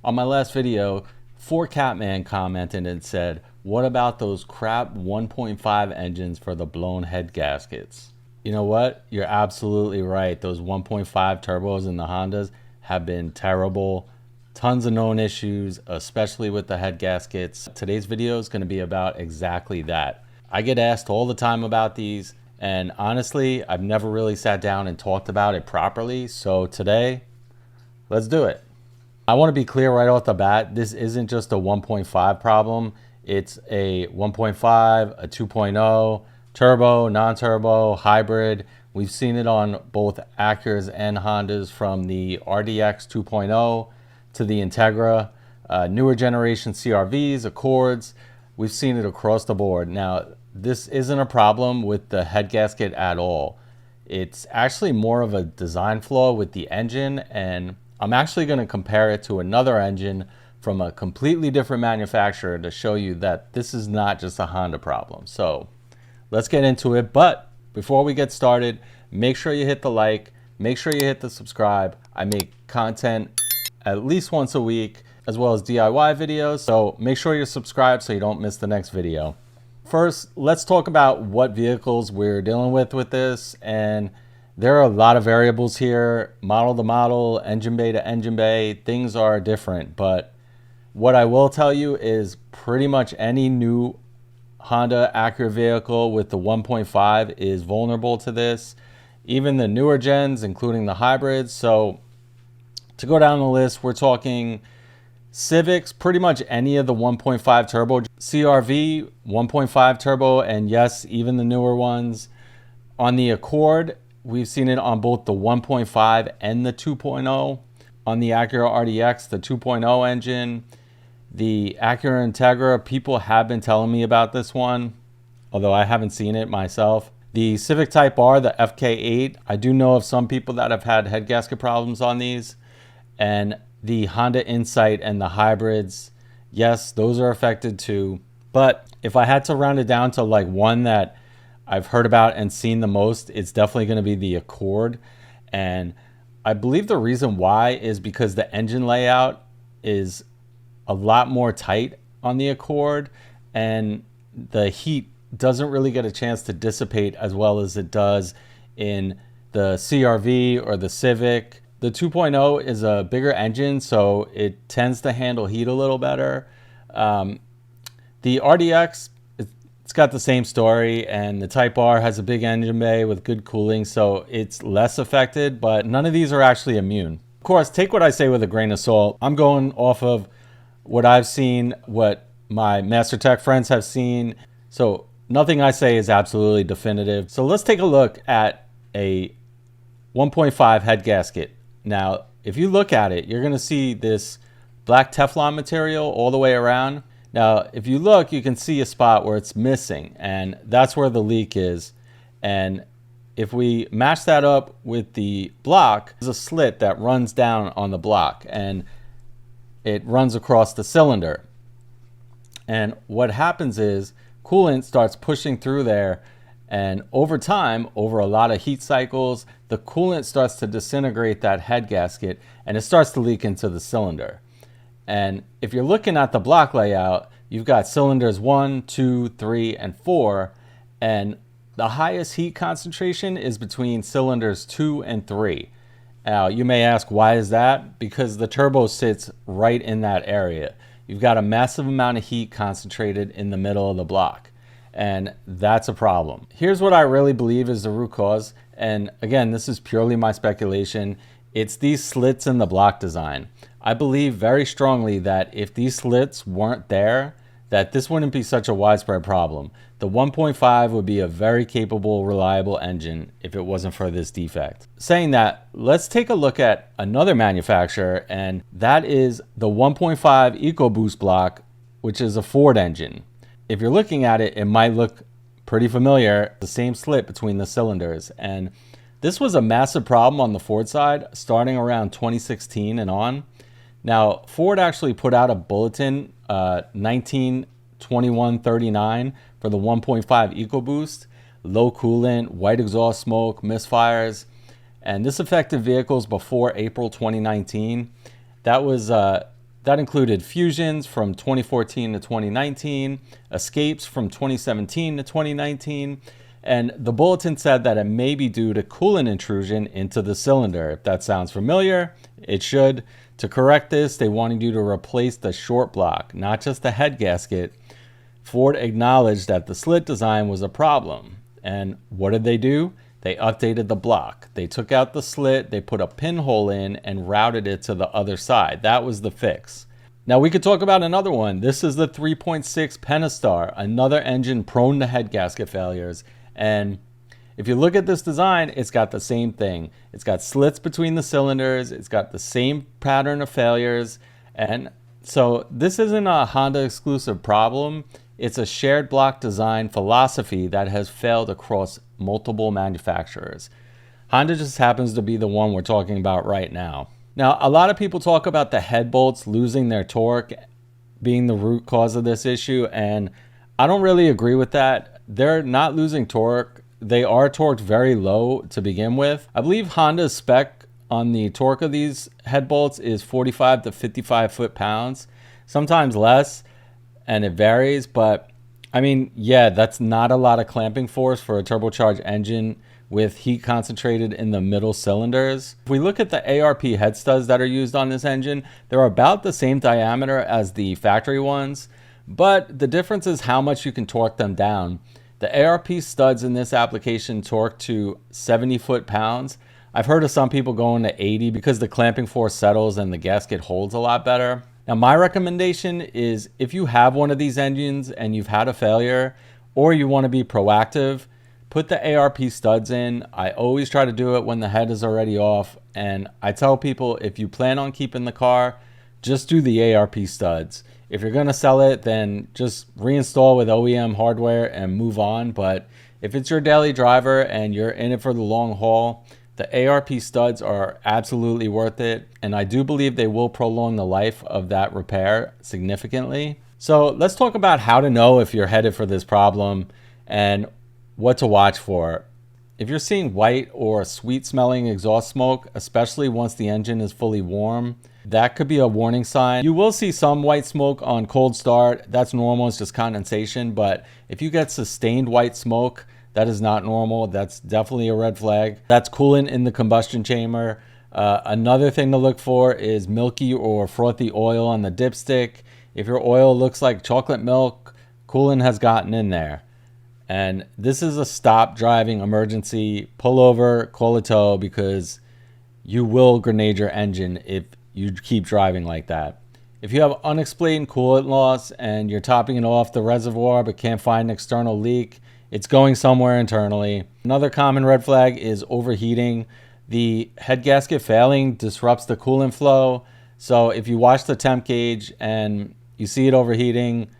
On my last video, 4Catman commented and said, what about those crap 1.5 engines for the blown head gaskets? You know what? You're absolutely right. Those 1.5 turbos in the Hondas have been terrible. Tons of known issues, especially with the head gaskets. Today's video is going to be about exactly that. I get asked all the time about these, and honestly, I've never really sat down and talked about it properly. So today, let's do it. I want to be clear right off the bat, this isn't just a 1.5 problem. It's a 1.5, a 2.0, turbo, non-turbo, hybrid. We've seen it on both Acuras and Hondas, from the RDX 2.0 to the Integra, newer generation CRVs, Accords. We've seen it across the board. Now, this isn't a problem with the head gasket at all. It's actually more of a design flaw with the engine, and I'm actually going to compare it to another engine from a completely different manufacturer to show you that this is not just a Honda problem. So let's get into it. But before we get started, make sure you hit the like, make sure you hit the subscribe. I make content at least once a week, as well as DIY videos. So make sure you're subscribed so you don't miss the next video. First, let's talk about what vehicles we're dealing with this. And there are a lot of variables here, model to model, engine bay to engine bay. Things are different, but what I will tell you is pretty much any new Honda Acura vehicle with the 1.5 is vulnerable to this. Even the newer gens, including the hybrids. So to go down the list, we're talking Civics, pretty much any of the 1.5 turbo, CRV 1.5 turbo, and yes, even the newer ones. On the Accord, we've seen it on both the 1.5 and the 2.0. On the Acura RDX, the 2.0 engine. The Acura Integra, people have been telling me about this one, although I haven't seen it myself. The Civic Type R, the FK8, I do know of some people that have had head gasket problems on these. And the Honda Insight and the hybrids, yes, those are affected too. But if I had to round it down to like one that I've heard about and seen the most, it's definitely going to be the Accord. And I believe the reason why is because the engine layout is a lot more tight on the Accord, and the heat doesn't really get a chance to dissipate as well as it does in the CRV or the Civic. The 2.0 is a bigger engine, so it tends to handle heat a little better. The RDX, it's got the same story, and the Type R has a big engine bay with good cooling, so it's less affected, but none of these are actually immune. Of course, take what I say with a grain of salt. I'm going off of what I've seen, what my Master Tech friends have seen, so nothing I say is absolutely definitive. So let's take a look at a 1.5 head gasket. Now, if you look at it, you're going to see this black Teflon material all the way around. Now, if you look, you can see a spot where it's missing, and that's where the leak is. And if we match that up with the block, there's a slit that runs down on the block, and it runs across the cylinder. And what happens is coolant starts pushing through there, and over time, over a lot of heat cycles, the coolant starts to disintegrate that head gasket, and it starts to leak into the cylinder. And if you're looking at the block layout, you've got cylinders 1, 2, 3, and 4, and the highest heat concentration is between cylinders 2 and 3. Now, you may ask, why is that? Because the turbo sits right in that area. You've got a massive amount of heat concentrated in the middle of the block, and that's a problem. Here's what I really believe is the root cause, and again, this is purely my speculation. It's these slits in the block design. I believe very strongly that if these slits weren't there, that this wouldn't be such a widespread problem. The 1.5 would be a very capable, reliable engine if it wasn't for this defect. Saying that, let's take a look at another manufacturer, and that is the 1.5 EcoBoost block, which is a Ford engine. If you're looking at it, it might look pretty familiar, the same slit between the cylinders. And this was a massive problem on the Ford side starting around 2016 and on. Now, Ford actually put out a bulletin 19/21/39 for the 1.5 EcoBoost, low coolant, white exhaust smoke, misfires, and this affected vehicles before April 2019. That was That included Fusions from 2014 to 2019, Escapes from 2017 to 2019, and the bulletin said that it may be due to coolant intrusion into the cylinder. If that sounds familiar, it should. To correct this, they wanted you to replace the short block, not just the head gasket. Ford acknowledged that the slit design was a problem. And what did they do? They updated the block. They took out the slit, they put a pinhole in and routed it to the other side. That was the fix. Now we could talk about another one. This is the 3.6 Pentastar, another engine prone to head gasket failures. And if you look at this design, it's got the same thing. It's got slits between the cylinders. It's got the same pattern of failures. And so this isn't a Honda exclusive problem. It's a shared block design philosophy that has failed across multiple manufacturers. Honda just happens to be the one we're talking about right now. Now, a lot of people talk about the head bolts losing their torque being the root cause of this issue, and I don't really agree with that. They're not losing torque. They are torqued very low to begin with. I believe Honda's spec on the torque of these head bolts is 45 to 55 foot-pounds, sometimes less, and it varies. But I mean, yeah, that's not a lot of clamping force for a turbocharged engine with heat concentrated in the middle cylinders. If we look at the ARP head studs that are used on this engine, they're about the same diameter as the factory ones, but the difference is how much you can torque them down. The ARP studs in this application torque to 70 foot-pounds. I've heard of some people going to 80 because the clamping force settles and the gasket holds a lot better. Now, my recommendation is if you have one of these engines and you've had a failure, or you want to be proactive, put the ARP studs in. I always try to do it when the head is already off. And I tell people, if you plan on keeping the car, just do the ARP studs. If you're going to sell it, then just reinstall with OEM hardware and move on. But if it's your daily driver and you're in it for the long haul, the ARP studs are absolutely worth it. And I do believe they will prolong the life of that repair significantly. So let's talk about how to know if you're headed for this problem and what to watch for. If you're seeing white or sweet smelling exhaust smoke, especially once the engine is fully warm, that could be a warning sign. You will see some white smoke on cold start. That's normal, it's just condensation. But if you get sustained white smoke, that is not normal. That's definitely a red flag. That's coolant in the combustion chamber. Another thing to look for is milky or frothy oil on the dipstick. If your oil looks like chocolate milk, coolant has gotten in there. And this is a stop driving emergency. Pull over, call a tow, because you will grenade your engine if you keep driving like that. If you have unexplained coolant loss and you're topping it off the reservoir but can't find an external leak, it's going somewhere internally. Another common red flag is overheating. The head gasket failing disrupts the coolant flow. So if you watch the temp gauge and you see it overheating,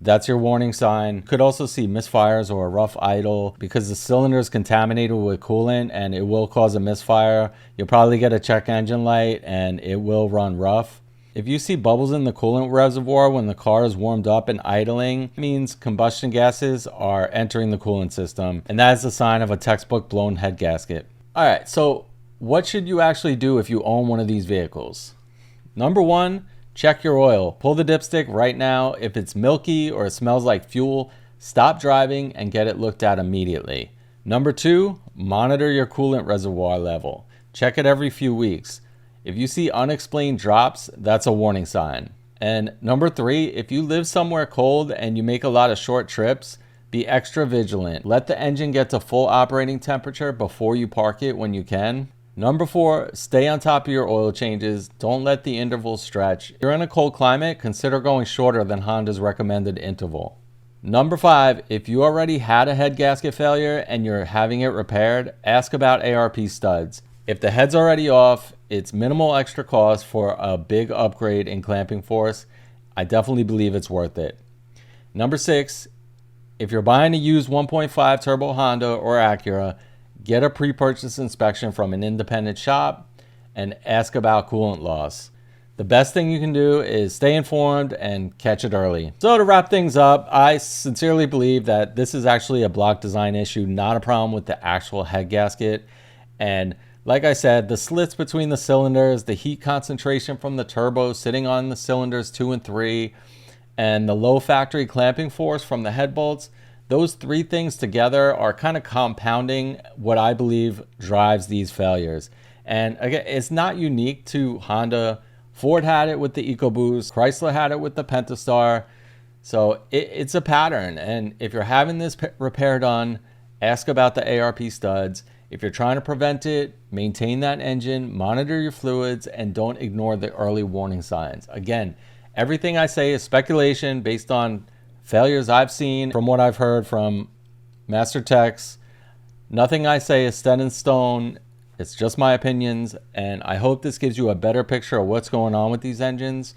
that's your warning sign. Could also see misfires or a rough idle because the cylinder is contaminated with coolant and it will cause a misfire. You'll probably get a check engine light and it will run rough. If you see bubbles in the coolant reservoir when the car is warmed up and idling, it means combustion gases are entering the coolant system, and that is a sign of a textbook blown head gasket. All right, so what should you actually do if you own one of these vehicles? Number one, check your oil. Pull the dipstick right now. If it's milky or it smells like fuel, stop driving and get it looked at immediately. Number two, monitor your coolant reservoir level. Check it every few weeks. If you see unexplained drops, that's a warning sign. And number three, if you live somewhere cold and you make a lot of short trips, be extra vigilant. Let the engine get to full operating temperature before you park it when you can. Number four, stay on top of your oil changes. Don't let the intervals stretch. If you're in a cold climate, consider going shorter than Honda's recommended interval. Number five, if you already had a head gasket failure and you're having it repaired, ask about ARP studs. If the head's already off, it's minimal extra cost for a big upgrade in clamping force. I definitely believe it's worth it. Number six, if you're buying a used 1.5 turbo Honda or Acura, get a pre-purchase inspection from an independent shop and ask about coolant loss. The best thing you can do is stay informed and catch it early. So to wrap things up, I sincerely believe that this is actually a block design issue, not a problem with the actual head gasket. And Like I said, the slits between the cylinders, the heat concentration from the turbo sitting on the cylinders 2 and 3, and the low factory clamping force from the head bolts, those three things together are kind of compounding what I believe drives these failures. And again, it's not unique to Honda. Ford had it with the EcoBoost. Chrysler had it with the Pentastar. So it's a pattern. And if you're having this repair done, ask about the ARP studs. If you're trying to prevent it, maintain that engine, monitor your fluids, and don't ignore the early warning signs. Again, everything I say is speculation based on failures I've seen, from what I've heard from master techs. Nothing I say is set in stone. It's just my opinions, and I hope this gives you a better picture of what's going on with these engines.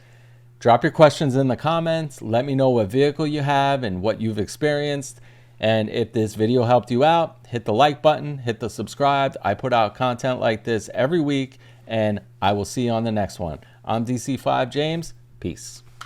Drop your questions in the comments. Let me know what vehicle you have and what you've experienced. And if this video helped you out, hit the like button, hit the subscribe. I put out content like this every week, and I will see you on the next one. I'm DC5 James. Peace.